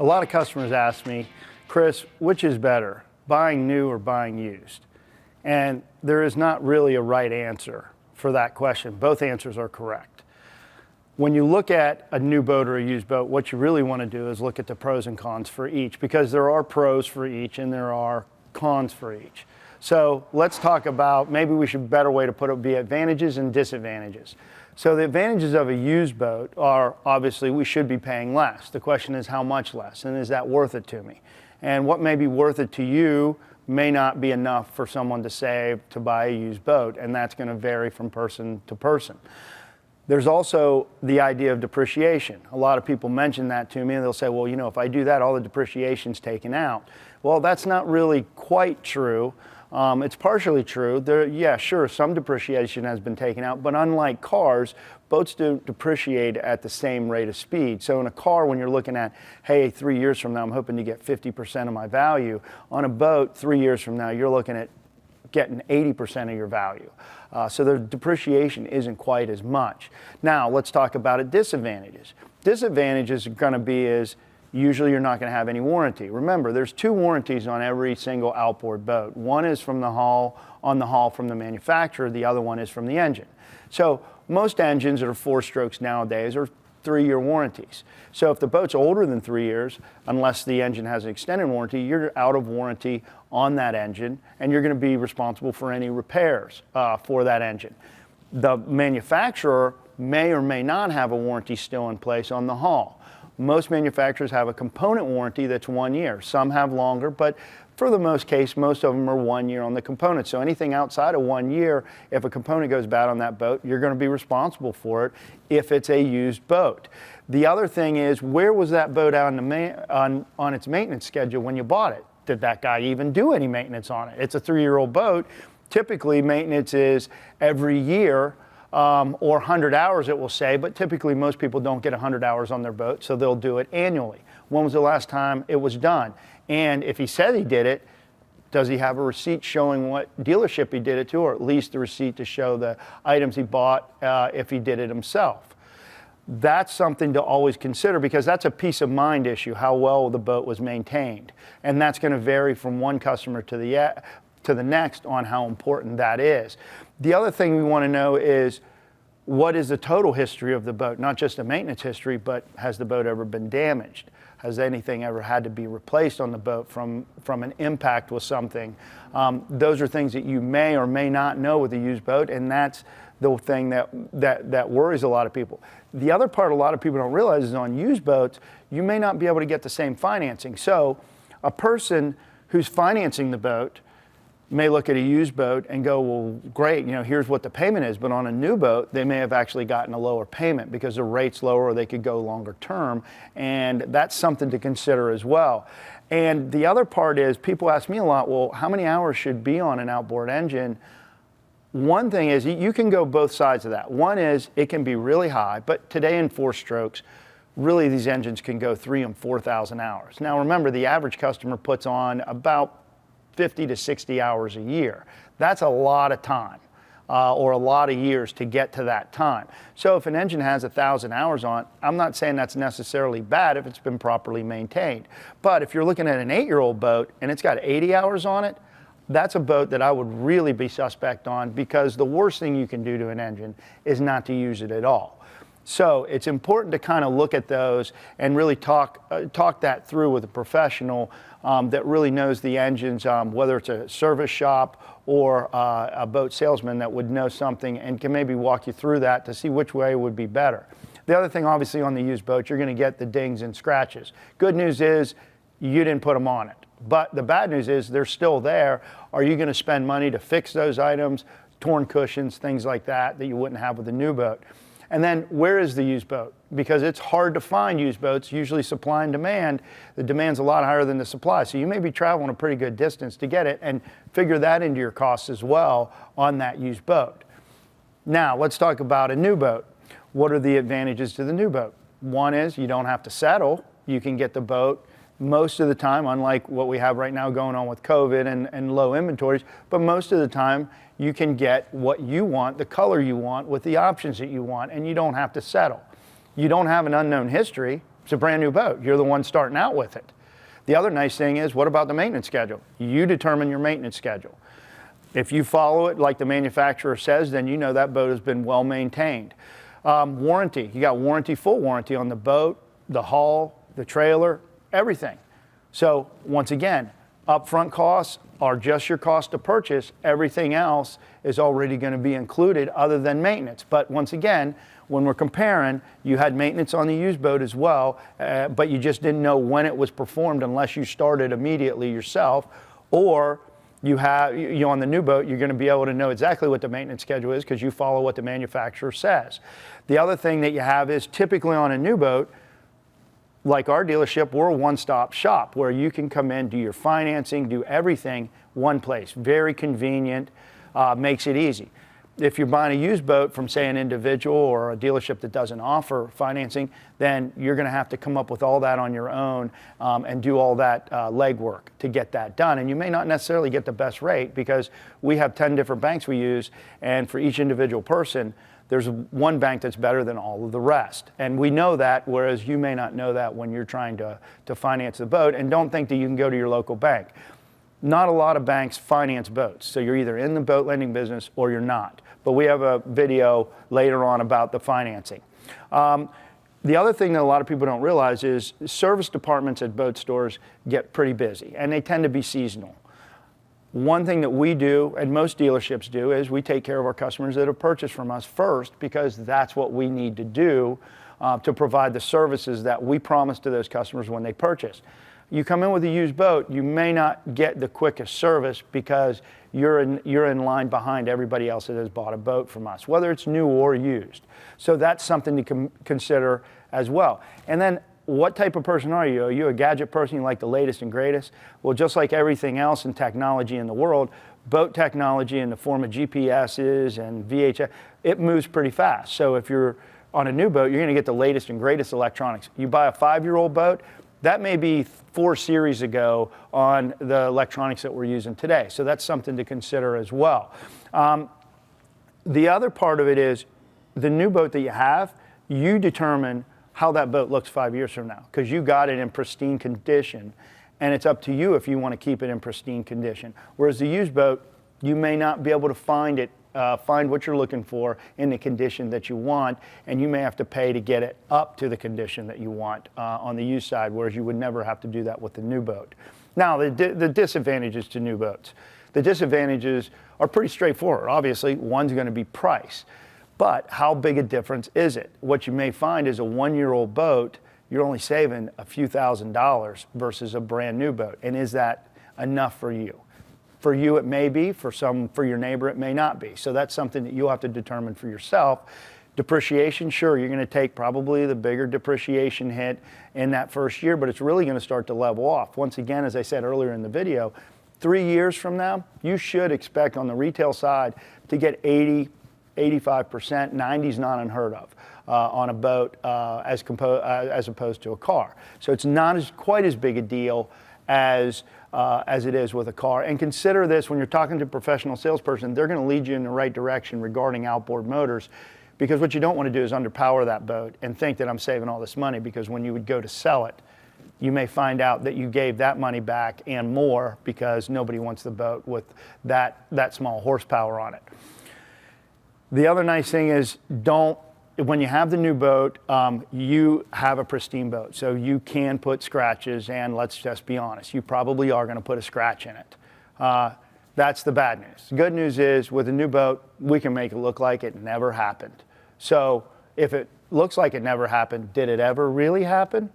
A lot of customers ask me, Chris, which is better, buying new or buying used? And there is not really a right answer for that question. Both answers are correct. When you look at a new boat or a used boat, what you really want to do is look at the pros and cons for each, because there are pros for each and there are cons for each. So let's talk about, maybe we should, better way to put it would be advantages and disadvantages. So the advantages of a used boat are, obviously, we should be paying less. The question is how much less, and is that worth it to me? And what may be worth it to you may not be enough for someone to save to buy a used boat, and that's going to vary from person to person. There's also the idea of depreciation. A lot of people mention that to me, and they'll say, well, you know, if I do that, all the depreciation's taken out. Well, that's not really quite true. It's partially true. Yeah, sure, some depreciation has been taken out, but unlike cars, boats don't depreciate at the same rate of speed. So in a car, when you're looking at, hey, 3 years from now, I'm hoping to get 50% of my value. On a boat, 3 years from now, you're looking at getting 80% of your value. So the depreciation isn't quite as much. Now, let's talk about it, disadvantages. Disadvantages are going to be is, usually you're not going to have any warranty. Remember, there's 2 warranties on every single outboard boat. One is from the hull, on the hull from the manufacturer, the other one is from the engine. So most engines that are 4 strokes nowadays are 3-year warranties. So if the boat's older than 3 years, unless the engine has an extended warranty, you're out of warranty on that engine, and you're going to be responsible for any repairs for that engine. The manufacturer may or may not have a warranty still in place on the hull. Most manufacturers have a component warranty that's 1 year. Some have longer, but for the most case, most of them are 1 year on the component. So anything outside of 1 year, if a component goes bad on that boat, you're going to be responsible for it if it's a used boat. The other thing is, where was that boat out on its maintenance schedule when you bought it? Did that guy even do any maintenance on it? It's a 3-year-old boat. Typically, maintenance is every year, or 100 hours it will say, but typically most people don't get 100 hours on their boat, so they'll do it annually. When was the last time it was done? And if he said he did it, does he have a receipt showing what dealership he did it to, or at least the receipt to show the items he bought if he did it himself? That's something to always consider, because that's a peace of mind issue, how well the boat was maintained. And that's going to vary from one customer to the next on how important that is. The other thing we want to know is, what is the total history of the boat? Not just a maintenance history, but has the boat ever been damaged? Has anything ever had to be replaced on the boat from an impact with something? Those are things that you may or may not know with a used boat, and that's the thing that worries a lot of people. The other part a lot of people don't realize is, on used boats, you may not be able to get the same financing. So a person who's financing the boat may look at a used boat and go, well, great, you know, here's what the payment is. But on a new boat, they may have actually gotten a lower payment because the rate's lower, or they could go longer term. And that's something to consider as well. And the other part is, people ask me a lot, well, how many hours should be on an outboard engine? One thing is, you can go both sides of that. One is, it can be really high, but today in 4 strokes, really these engines can go 3,000 and 4,000 hours. Now remember, the average customer puts on about 50 to 60 hours a year. That's a lot of time, or a lot of years to get to that time. So if an engine has 1,000 hours on it, I'm not saying that's necessarily bad if it's been properly maintained. But if you're looking at an 8-year-old boat and it's got 80 hours on it, that's a boat that I would really be suspect on, because the worst thing you can do to an engine is not to use it at all. So it's important to kind of look at those and really talk that through with a professional that really knows the engines, whether it's a service shop or a boat salesman that would know something and can maybe walk you through that to see which way would be better. The other thing, obviously, on the used boat, you're going to get the dings and scratches. Good news is, you didn't put them on it. But the bad news is, they're still there. Are you going to spend money to fix those items, torn cushions, things like that you wouldn't have with a new boat? And then, where is the used boat? Because it's hard to find used boats, usually supply and demand. The demand's a lot higher than the supply. So you may be traveling a pretty good distance to get it, and figure that into your costs as well on that used boat. Now, let's talk about a new boat. What are the advantages to the new boat? One is, you don't have to settle. You can get the boat most of the time, unlike what we have right now going on with COVID and low inventories, but most of the time you can get what you want, the color you want, with the options that you want, and you don't have to settle. You don't have an unknown history. It's a brand new boat. You're the one starting out with it. The other nice thing is, what about the maintenance schedule? You determine your maintenance schedule. If you follow it like the manufacturer says, then you know that boat has been well maintained. Warranty, you got warranty, full warranty on the boat, the hull, the trailer, everything. So once again, upfront costs are just your cost to purchase. Everything else is already going to be included other than maintenance. But once again, when we're comparing, you had maintenance on the used boat as well, but you just didn't know when it was performed unless you started immediately yourself, or you on the new boat, you're going to be able to know exactly what the maintenance schedule is because you follow what the manufacturer says. The other thing that you have is typically on a new boat, like our dealership, we're a one-stop shop where you can come in, do your financing, do everything one place. Very convenient, makes it easy. If you're buying a used boat from, say, an individual or a dealership that doesn't offer financing, then you're going to have to come up with all that on your own and do all that legwork to get that done. And you may not necessarily get the best rate because we have 10 different banks we use, and for each individual person, there's one bank that's better than all of the rest. And we know that, whereas you may not know that when you're trying to finance the boat. And don't think that you can go to your local bank. Not a lot of banks finance boats, so you're either in the boat lending business or you're not. But we have a video later on about the financing. The other thing that a lot of people don't realize is service departments at boat stores get pretty busy, and they tend to be seasonal. One thing that we do, and most dealerships do, is we take care of our customers that have purchased from us first, because that's what we need to do to provide the services that we promise to those customers when they purchase. You come in with a used boat, you may not get the quickest service because you're in line behind everybody else that has bought a boat from us, whether it's new or used. So that's something to consider as well. And then, what type of person are you? Are you a gadget person? You like the latest and greatest? Well, just like everything else in technology in the world, boat technology in the form of GPSs and VHF, it moves pretty fast. So if you're on a new boat, you're going to get the latest and greatest electronics. You buy a 5-year-old boat, that may be 4 series ago on the electronics that we're using today. So that's something to consider as well. The other part of it is the new boat that you have, you determine how that boat looks 5 years from now, because you got it in pristine condition, and it's up to you if you want to keep it in pristine condition. Whereas the used boat, you may not be able to find what you're looking for in the condition that you want, and you may have to pay to get it up to the condition that you want on the used side, whereas you would never have to do that with the new boat. Now, the disadvantages to new boats. The disadvantages are pretty straightforward. Obviously, one's going to be price. But how big a difference is it? What you may find is a 1-year-old boat, you're only saving a few $1,000s versus a brand new boat. And is that enough for you? For you, it may be. For your neighbor, it may not be. So that's something that you'll have to determine for yourself. Depreciation, sure, you're going to take probably the bigger depreciation hit in that first year, but it's really going to start to level off. Once again, as I said earlier in the video, 3 years from now, you should expect on the retail side to get 85%, 90's not unheard of on a boat as opposed to a car. So it's not quite as big a deal as it is with a car. And consider this, when you're talking to a professional salesperson, they're going to lead you in the right direction regarding outboard motors, because what you don't want to do is underpower that boat and think that I'm saving all this money, because when you would go to sell it, you may find out that you gave that money back and more, because nobody wants the boat with that small horsepower on it. The other nice thing is, when you have the new boat, you have a pristine boat. So you can put scratches, and let's just be honest, you probably are going to put a scratch in it. That's the bad news. The good news is, with a new boat, we can make it look like it never happened. So if it looks like it never happened, did it ever really happen?